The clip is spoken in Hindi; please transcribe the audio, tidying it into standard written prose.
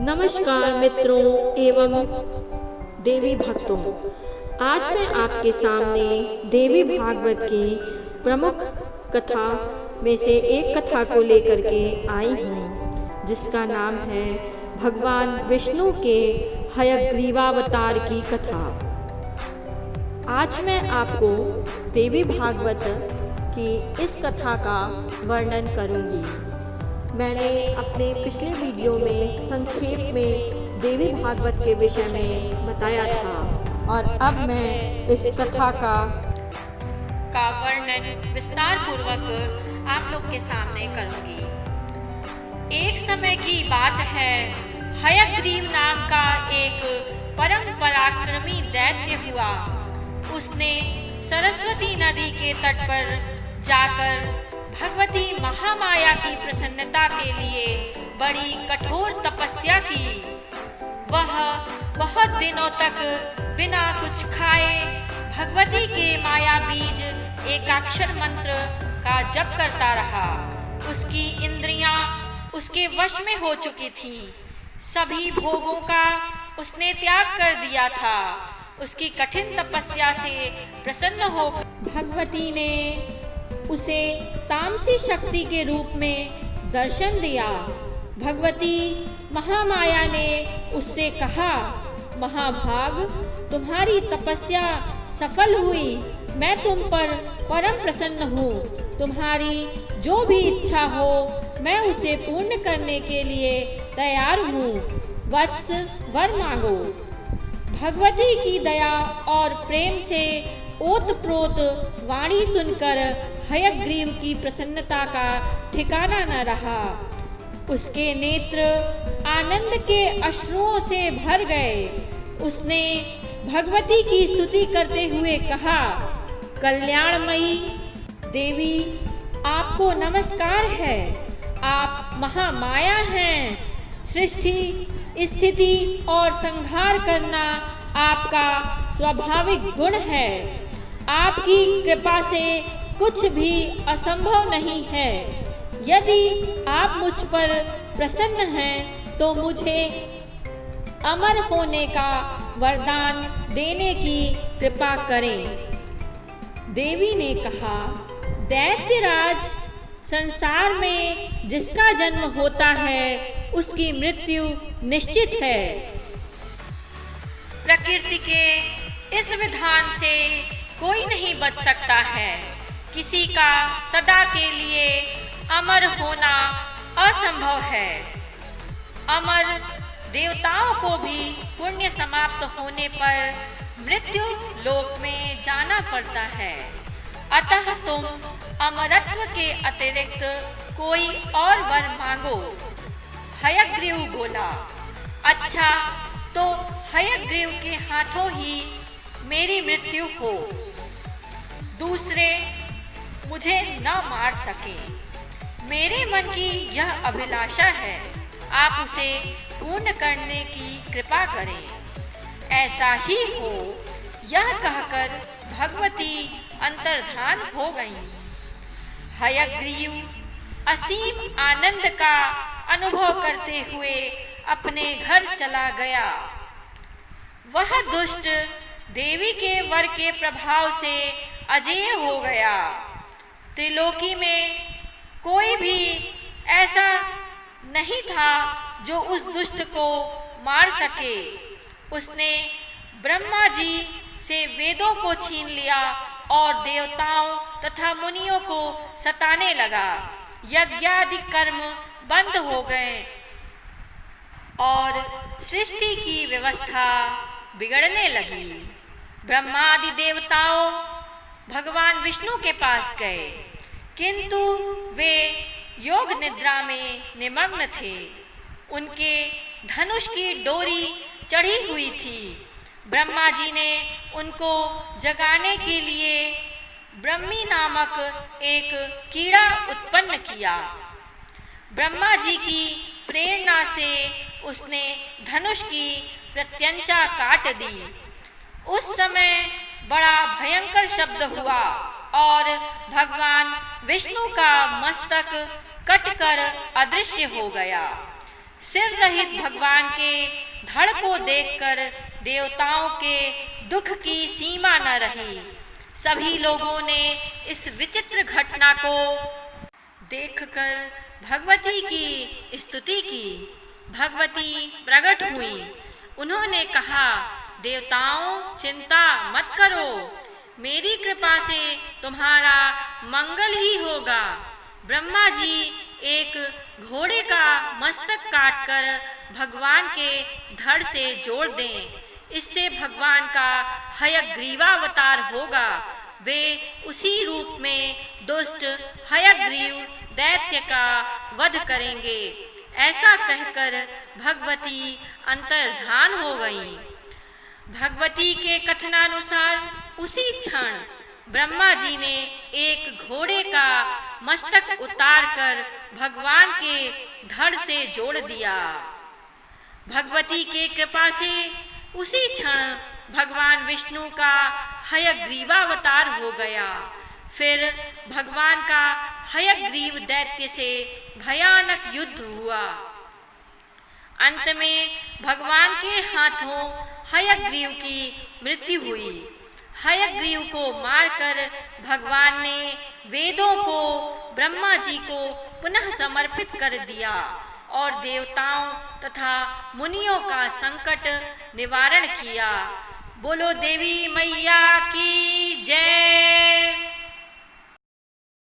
नमस्कार मित्रों एवं देवी भक्तों। आज मैं आपके सामने देवी भागवत की प्रमुख कथा में से एक कथा को लेकर के आई हूँ, जिसका नाम है भगवान विष्णु के हयग्रीवावतार की कथा। आज मैं आपको देवी भागवत की इस कथा का वर्णन करूँगी। मैंने अपने पिछले वीडियो में संक्षेप में देवी भागवत के विषय में बताया था और अब मैं इस कथा का वर्णन विस्तार पूर्वक आप लोग के सामने करूंगी। एक समय की बात है, हयग्रीव नाम का एक परम पराक्रमी दैत्य हुआ। उसने सरस्वती नदी के तट पर जाकर भगवती महामाया की प्रसन्नता के लिए बड़ी कठोर तपस्या की। वह बहुत दिनों तक बिना कुछ खाए भगवती के माया बीज एकाक्षर मंत्र का जप करता रहा। उसकी इंद्रियां उसके वश में हो चुकी थीं। सभी भोगों का उसने त्याग कर दिया था। उसकी कठिन तपस्या से प्रसन्न हो भगवती ने उसे तामसी शक्ति के रूप में दर्शन दिया। भगवती महामाया ने उससे कहा, महाभाग, तुम्हारी तपस्या सफल हुई। मैं तुम पर परम प्रसन्न हूँ। तुम्हारी जो भी इच्छा हो मैं उसे पूर्ण करने के लिए तैयार हूँ। वत्स, वर मांगो। भगवती की दया और प्रेम से ओतप्रोत वाणी सुनकर हयग्रीव की प्रसन्नता का ठिकाना न रहा। उसके नेत्र आनंद के अश्रुओं से भर गए। उसने भगवती की स्तुति करते हुए कहा, कल्याणमयी देवी, आपको नमस्कार है। आप महामाया हैं। सृष्टि, स्थिति और संहार करना आपका स्वाभाविक गुण है। आपकी कृपा से कुछ भी असंभव नहीं है। यदि आप मुझ पर प्रसन्न हैं तो मुझे अमर होने का वरदान देने की कृपा करें। देवी ने कहा, दैत्यराज, संसार में जिसका जन्म होता है उसकी मृत्यु निश्चित है। प्रकृति के इस विधान से कोई नहीं बच सकता है। किसी का सदा के लिए अमर होना असंभव है। अमर देवताओं को भी पुण्य समाप्त होने पर मृत्यु लोक में जाना पड़ता है। अतः तुम अमरत्व के अतिरिक्त कोई और वर मांगो। हयग्रीव बोला, अच्छा, तो हयग्रीव के हाथों ही मेरी मृत्यु हो। दूसरे मुझे न मार सके। मेरे मन की यह अभिलाषा है। आप उसे पूर्ण करने की कृपा करें। ऐसा ही हो। यह कहकर भगवती अंतर्धान हो गईं। हयग्रीव असीम आनंद का अनुभव करते हुए अपने घर चला गया। वह दुष्ट देवी के वर के प्रभाव से अजेय हो गया। त्रिलोकी में कोई भी ऐसा नहीं था जो उस दुष्ट को मार सके। उसने ब्रह्मा जी से वेदों को छीन लिया और देवताओं तथा मुनियों को सताने लगा। यज्ञादि कर्म बंद हो गए और सृष्टि की व्यवस्था बिगड़ने लगी। ब्रह्मादि देवताओं भगवान विष्णु के पास गए, किंतु वे योग निद्रा में निमग्न थे। उनके धनुष की डोरी चढ़ी हुई थी। ब्रह्मा जी ने उनको जगाने के लिए ब्रह्मी नामक एक कीड़ा उत्पन्न किया। ब्रह्मा जी की प्रेरणा से उसने धनुष की प्रत्यंचा काट दी। उस समय बड़ा भयंकर शब्द हुआ और भगवान विष्णु का मस्तक कटकर अदृश्य हो गया। सिर रहित भगवान के धड़ को देखकर देवताओं के दुख की सीमा न रही। सभी लोगों ने इस विचित्र घटना को देखकर भगवती की स्तुति की। भगवती प्रकट हुई। उन्होंने कहा, देवताओं, चिंता मत करो, मेरी कृपा से तुम्हारा मंगल ही होगा। ब्रह्मा जी एक घोड़े का मस्तक काटकर भगवान के धड़ से जोड़ दें, इससे भगवान का हयग्रीवावतार होगा। वे उसी रूप में दुष्ट हयग्रीव दैत्य का वध करेंगे। ऐसा कहकर भगवती अंतर्धान हो गईं। भगवती के कथनानुसार उसी क्षण ब्रह्मा जी ने एक घोड़े का मस्तक उतारकर भगवान के धड़ से जोड़ दिया। भगवती के कृपा से उसी क्षण भगवान विष्णु का हयग्रीवावतार हो गया। फिर भगवान का हयग्रीव दैत्य से भयानक युद्ध हुआ। अंत में भगवान के हाथों हयग्रीव की मृत्यु हुई। हयग्रीव को मारकर भगवान ने वेदों को ब्रह्मा जी को पुनः समर्पित कर दिया और देवताओं तथा मुनियों का संकट निवारण किया। बोलो देवी मैया की जय।